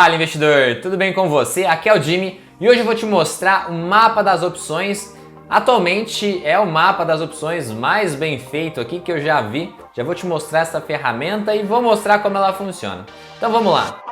Fala, investidor! Tudo bem com você? Aqui é o Jimmy e hoje eu vou te mostrar o mapa das opções. Atualmente é o mapa das opções mais bem feito aqui que eu já vi. Já vou te mostrar essa ferramenta e vou mostrar como ela funciona. Então vamos lá!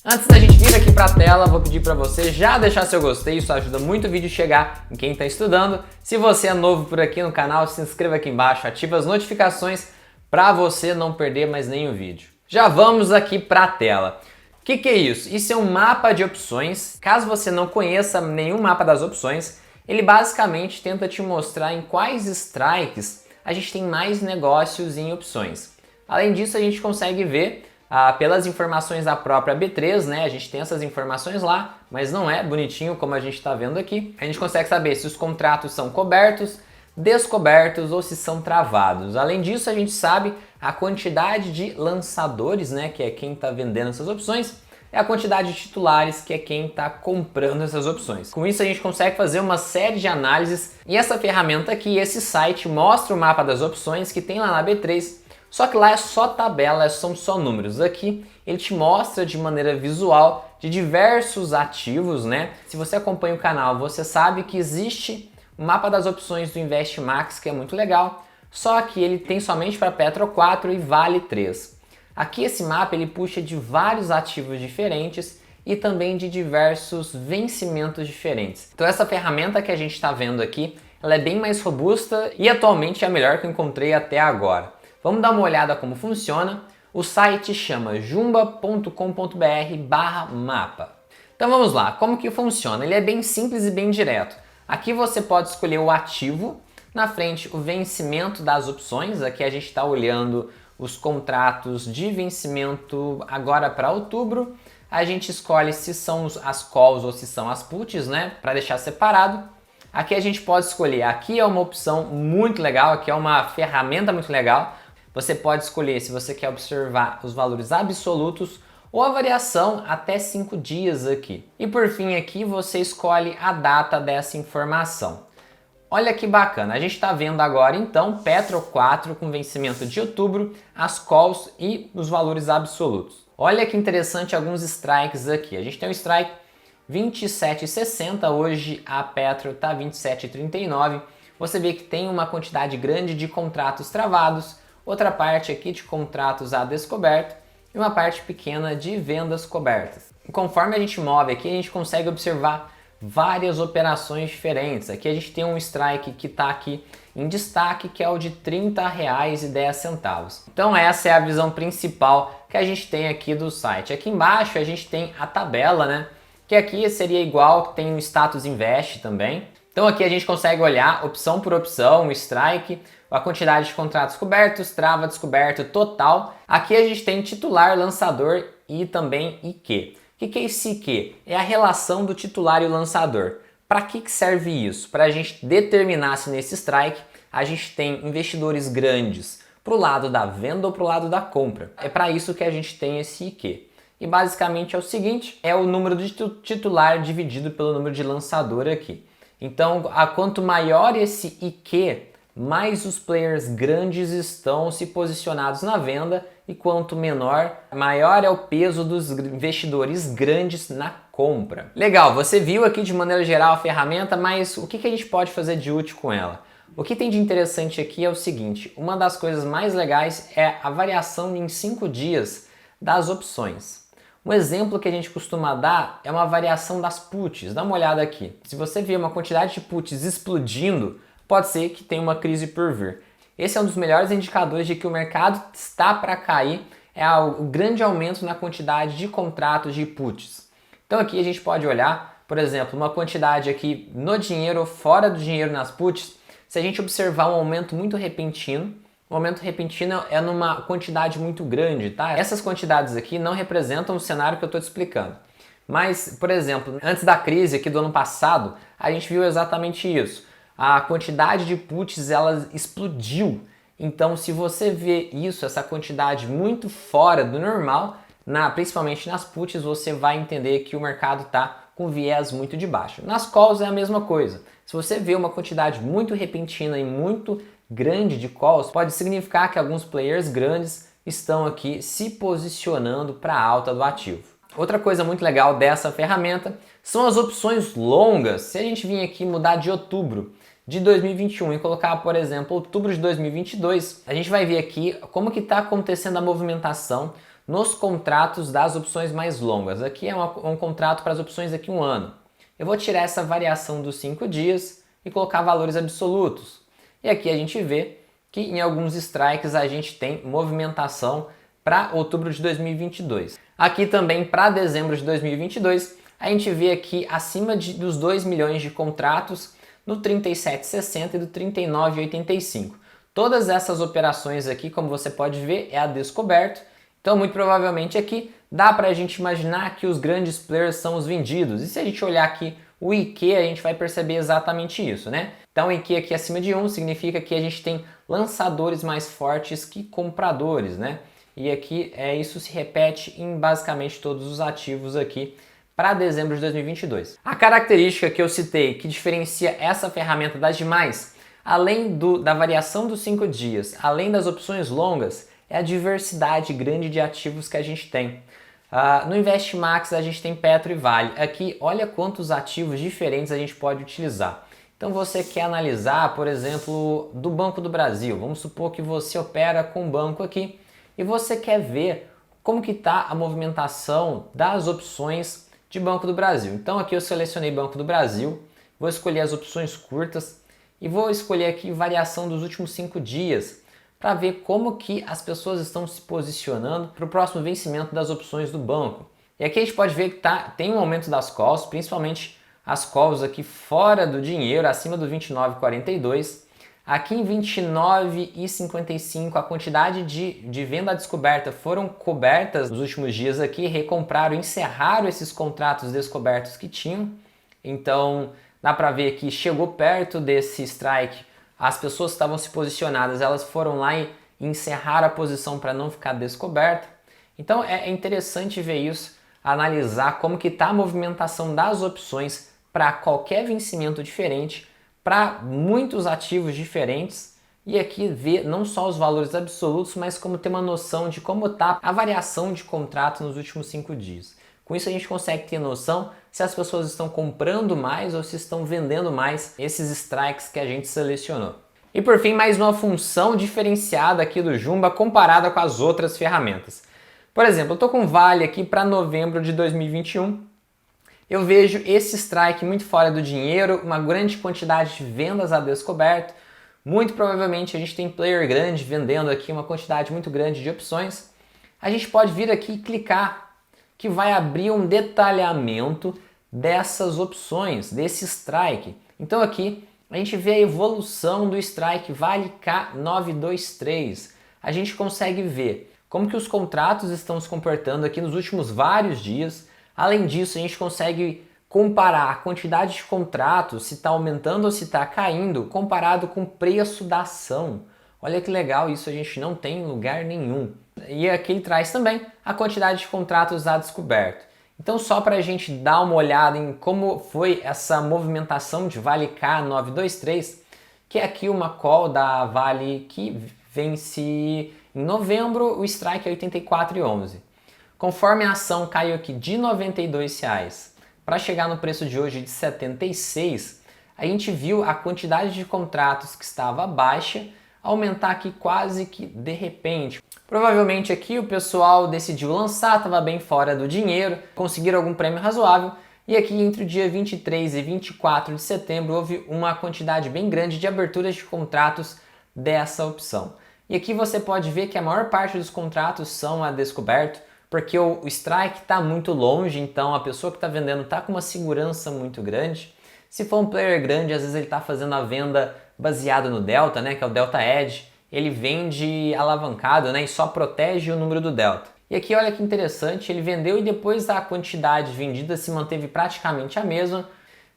Antes da gente vir aqui para a tela, vou pedir para você já deixar seu gostei, isso ajuda muito o vídeo chegar em quem está estudando. Se você é novo por aqui no canal, se inscreva aqui embaixo, ativa as notificações para você não perder mais nenhum vídeo. Já vamos aqui para a tela. O que é isso? Isso é um mapa de opções. Caso você não conheça nenhum mapa das opções, ele basicamente tenta te mostrar em quais strikes a gente tem mais negócios em opções. Além disso, a gente consegue ver pelas informações da própria B3, né? A gente tem essas informações lá, mas não é bonitinho como a gente está vendo aqui. A gente consegue saber se os contratos são cobertos, descobertos ou se são travados. Além disso, a gente sabe a quantidade de lançadores, né, que é quem está vendendo essas opções, e a quantidade de titulares, que é quem está comprando essas opções. Com isso, a gente consegue fazer uma série de análises e essa ferramenta aqui, esse site, mostra o mapa das opções que tem lá na B3, só que lá é só tabela, são só números. Aqui ele te mostra de maneira visual de diversos ativos, né? Se você acompanha o canal, você sabe que existe o mapa das opções do InvestMax, que é muito legal, só que ele tem somente para Petro 4 e Vale 3. Aqui esse mapa ele puxa de vários ativos diferentes e também de diversos vencimentos diferentes. Então essa ferramenta que a gente está vendo aqui, ela é bem mais robusta e atualmente é a melhor que eu encontrei até agora. Vamos dar uma olhada como funciona. O site chama jumba.com.br/mapa. Então vamos lá, como que funciona? Ele é bem simples e bem direto. Aqui você pode escolher o ativo, na frente o vencimento das opções, aqui a gente está olhando os contratos de vencimento agora para outubro, a gente escolhe se são as calls ou se são as puts, né, para deixar separado. Aqui a gente pode escolher, aqui é uma opção muito legal, aqui é uma ferramenta muito legal, você pode escolher se você quer observar os valores absolutos ou a variação até 5 dias aqui. E por fim aqui você escolhe a data dessa informação. Olha que bacana, a gente está vendo agora então Petro 4 com vencimento de outubro, as calls e os valores absolutos. Olha que interessante alguns strikes aqui. A gente tem um strike 27,60, hoje a Petro está 27,39. Você vê que tem uma quantidade grande de contratos travados, outra parte aqui de contratos a descoberto, e uma parte pequena de vendas cobertas. E conforme a gente move aqui, a gente consegue observar várias operações diferentes. Aqui a gente tem um strike que está aqui em destaque, que é o de R$ 30,10. Então essa é a visão principal que a gente tem aqui do site. Aqui embaixo a gente tem a tabela, né? Que aqui seria igual, que tem o status invest também. Então aqui a gente consegue olhar opção por opção, o strike, a quantidade de contratos cobertos, trava, descoberto, total. Aqui a gente tem titular, lançador e também IQ. O que é esse IQ? É a relação do titular e o lançador. Para que serve isso? Para a gente determinar se nesse strike a gente tem investidores grandes para o lado da venda ou para o lado da compra. É para isso que a gente tem esse IQ. E basicamente é o seguinte, é o número de titular dividido pelo número de lançador aqui. Então, quanto maior esse IQ, mais os players grandes estão se posicionados na venda e quanto menor, maior é o peso dos investidores grandes na compra. Legal, você viu aqui de maneira geral a ferramenta, mas o que a gente pode fazer de útil com ela? O que tem de interessante aqui é o seguinte, uma das coisas mais legais é a variação em 5 dias das opções. Um exemplo que a gente costuma dar é uma variação das puts. Dá uma olhada aqui. Se você vê uma quantidade de puts explodindo, pode ser que tenha uma crise por vir. Esse é um dos melhores indicadores de que o mercado está para cair, é o grande aumento na quantidade de contratos de puts. Então aqui a gente pode olhar, por exemplo, uma quantidade aqui no dinheiro ou fora do dinheiro nas puts. Se a gente observar um aumento muito repentino, o aumento repentino é numa quantidade muito grande, tá? Essas quantidades aqui não representam o cenário que eu estou te explicando. Mas, por exemplo, antes da crise aqui do ano passado, a gente viu exatamente isso. A quantidade de puts ela explodiu. Então, se você vê isso, essa quantidade muito fora do normal, principalmente nas puts, você vai entender que o mercado está com viés muito de baixo. Nas calls é a mesma coisa. Se você vê uma quantidade muito repentina e muito grande de calls, pode significar que alguns players grandes estão aqui se posicionando para a alta do ativo. Outra coisa muito legal dessa ferramenta são as opções longas. Se a gente vir aqui mudar de outubro de 2021 e colocar, por exemplo, outubro de 2022, a gente vai ver aqui como que está acontecendo a movimentação nos contratos das opções mais longas. Aqui é um contrato para as opções aqui 1 ano. Eu vou tirar essa variação dos 5 dias e colocar valores absolutos. E aqui a gente vê que em alguns strikes a gente tem movimentação para outubro de 2022. Aqui também para dezembro de 2022, a gente vê aqui acima dos 2 milhões de contratos no 37,60 e do 39,85. Todas essas operações aqui, como você pode ver, é a descoberto. Então, muito provavelmente aqui dá para a gente imaginar que os grandes players são os vendidos. E se a gente olhar aqui o IQ, a gente vai perceber exatamente isso, né? Então, o IQ aqui acima de 1 significa que a gente tem lançadores mais fortes que compradores, né? E aqui isso se repete em basicamente todos os ativos aqui para dezembro de 2022. A característica que eu citei que diferencia essa ferramenta das demais, além da variação dos 5 dias, além das opções longas, é a diversidade grande de ativos que a gente tem. No InvestMax a gente tem Petro e Vale. Aqui, olha quantos ativos diferentes a gente pode utilizar. Então você quer analisar, por exemplo, do Banco do Brasil. Vamos supor que você opera com um banco aqui e você quer ver como que está a movimentação das opções de Banco do Brasil. Então aqui eu selecionei Banco do Brasil, vou escolher as opções curtas e vou escolher aqui variação dos últimos 5 dias para ver como que as pessoas estão se posicionando para o próximo vencimento das opções do banco. E aqui a gente pode ver que tem um aumento das calls, principalmente as calls aqui fora do dinheiro, acima do 29,42. Aqui em 29,55 a quantidade de venda à descoberta foram cobertas nos últimos dias aqui, recompraram, encerraram esses contratos descobertos que tinham. Então dá para ver que chegou perto desse strike, as pessoas que estavam se posicionadas, elas foram lá e encerraram a posição para não ficar descoberta. Então é interessante ver isso, analisar como que está a movimentação das opções para qualquer vencimento diferente, para muitos ativos diferentes, e aqui ver não só os valores absolutos, mas como ter uma noção de como está a variação de contrato nos últimos 5 dias. Com isso a gente consegue ter noção se as pessoas estão comprando mais ou se estão vendendo mais esses strikes que a gente selecionou. E por fim, mais uma função diferenciada aqui do Jumba comparada com as outras ferramentas. Por exemplo, eu estou com Vale aqui para novembro de 2021. Eu vejo esse strike muito fora do dinheiro, uma grande quantidade de vendas a descoberto. Muito provavelmente a gente tem player grande vendendo aqui uma quantidade muito grande de opções. A gente pode vir aqui e clicar, que vai abrir um detalhamento dessas opções, desse strike. Então aqui a gente vê a evolução do strike Vale K923. A gente consegue ver como que os contratos estão se comportando aqui nos últimos vários dias. Além disso, a gente consegue comparar a quantidade de contratos, se está aumentando ou se está caindo, comparado com o preço da ação. Olha que legal, isso a gente não tem em lugar nenhum. E aqui ele traz também a quantidade de contratos a descoberto. Então só para a gente dar uma olhada em como foi essa movimentação de Vale K923, que é aqui uma call da Vale que vence em novembro, o strike é 84,11. Conforme a ação caiu aqui de R$ 92 para chegar no preço de hoje de 76, a gente viu a quantidade de contratos que estava baixa aumentar aqui quase que de repente. Provavelmente aqui o pessoal decidiu lançar, estava bem fora do dinheiro, conseguiram algum prêmio razoável, e aqui entre o dia 23 e 24 de setembro houve uma quantidade bem grande de aberturas de contratos dessa opção. E aqui você pode ver que a maior parte dos contratos são a descoberto, porque o strike está muito longe, então a pessoa que está vendendo está com uma segurança muito grande. Se for um player grande, às vezes ele está fazendo a venda baseada no delta, né, que é o delta edge, ele vende alavancado, né, e só protege o número do delta. E aqui olha que interessante, ele vendeu e depois a quantidade vendida se manteve praticamente a mesma.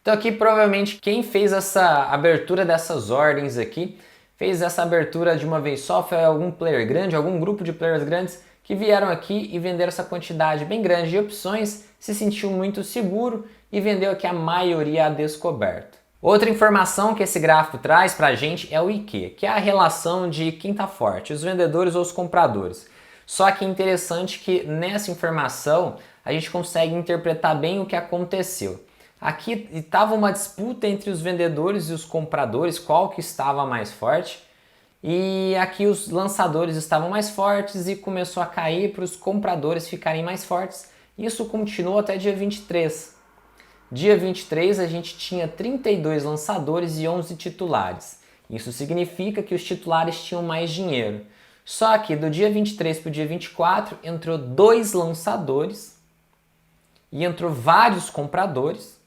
Então aqui provavelmente quem fez essa abertura dessas ordens aqui, fez essa abertura de uma vez só, foi algum player grande, algum grupo de players grandes que vieram aqui e venderam essa quantidade bem grande de opções, se sentiu muito seguro e vendeu aqui a maioria a descoberto. Outra informação que esse gráfico traz para a gente é o IQ, que é a relação de quem está forte, os vendedores ou os compradores. Só que é interessante que nessa informação a gente consegue interpretar bem o que aconteceu. Aqui estava uma disputa entre os vendedores e os compradores, qual que estava mais forte. E aqui os lançadores estavam mais fortes e começou a cair para os compradores ficarem mais fortes. Isso continuou até dia 23. Dia 23 a gente tinha 32 lançadores e 11 titulares. Isso significa que os titulares tinham mais dinheiro. Só que do dia 23 para o dia 24 entrou 2 lançadores e entrou vários compradores.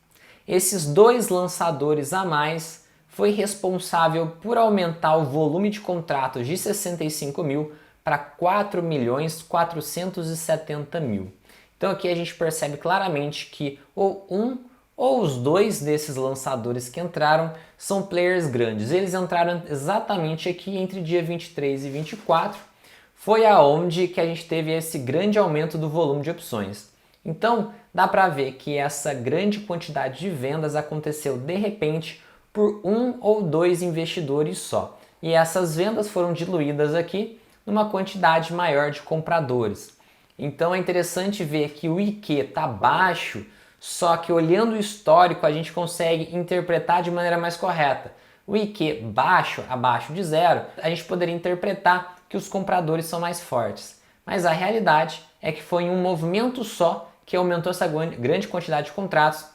Esses 2 lançadores a mais foi responsável por aumentar o volume de contratos de 65 mil para 4.470.000. Então aqui a gente percebe claramente que ou um ou os 2 desses lançadores que entraram são players grandes. Eles entraram exatamente aqui entre dia 23 e 24. Foi aonde que a gente teve esse grande aumento do volume de opções. Então dá para ver que essa grande quantidade de vendas aconteceu de repente por 1 ou 2 investidores só. E essas vendas foram diluídas aqui numa quantidade maior de compradores. Então é interessante ver que o IQ está baixo, só que olhando o histórico a gente consegue interpretar de maneira mais correta. O IQ baixo, abaixo de 0, a gente poderia interpretar que os compradores são mais fortes. Mas a realidade é que foi em um movimento só que aumentou essa grande quantidade de contratos.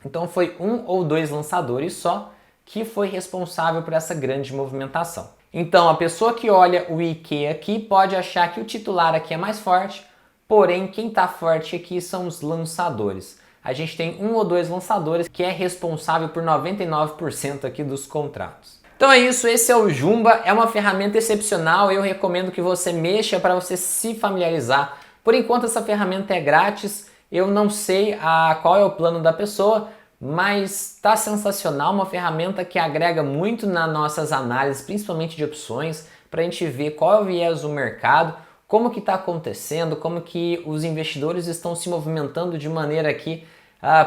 Então foi 1 ou 2 lançadores só que foi responsável por essa grande movimentação. Então a pessoa que olha o IQ aqui pode achar que o titular aqui é mais forte, porém quem está forte aqui são os lançadores. A gente tem 1 ou 2 lançadores que é responsável por 99% aqui dos contratos. Então é isso, esse é o Jumba, é uma ferramenta excepcional, eu recomendo que você mexa para você se familiarizar. Por enquanto essa ferramenta é grátis, eu não sei qual é o plano da pessoa, mas está sensacional, uma ferramenta que agrega muito nas nossas análises, principalmente de opções, para a gente ver qual é o viés do mercado, como que está acontecendo, como que os investidores estão se movimentando de maneira que,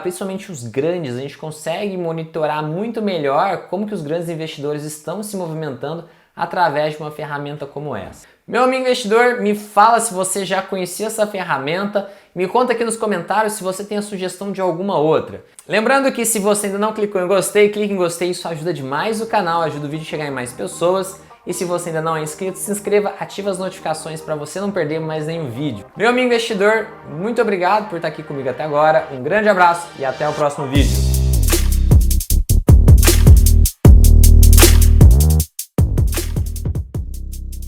principalmente os grandes, a gente consegue monitorar muito melhor como que os grandes investidores estão se movimentando através de uma ferramenta como essa. Meu amigo investidor, me fala se você já conhecia essa ferramenta, me conta aqui nos comentários se você tem a sugestão de alguma outra. Lembrando que se você ainda não clicou em gostei, clique em gostei, isso ajuda demais o canal, ajuda o vídeo a chegar em mais pessoas. E se você ainda não é inscrito, se inscreva, ative as notificações para você não perder mais nenhum vídeo. Meu amigo investidor, muito obrigado por estar aqui comigo até agora, um grande abraço e até o próximo vídeo.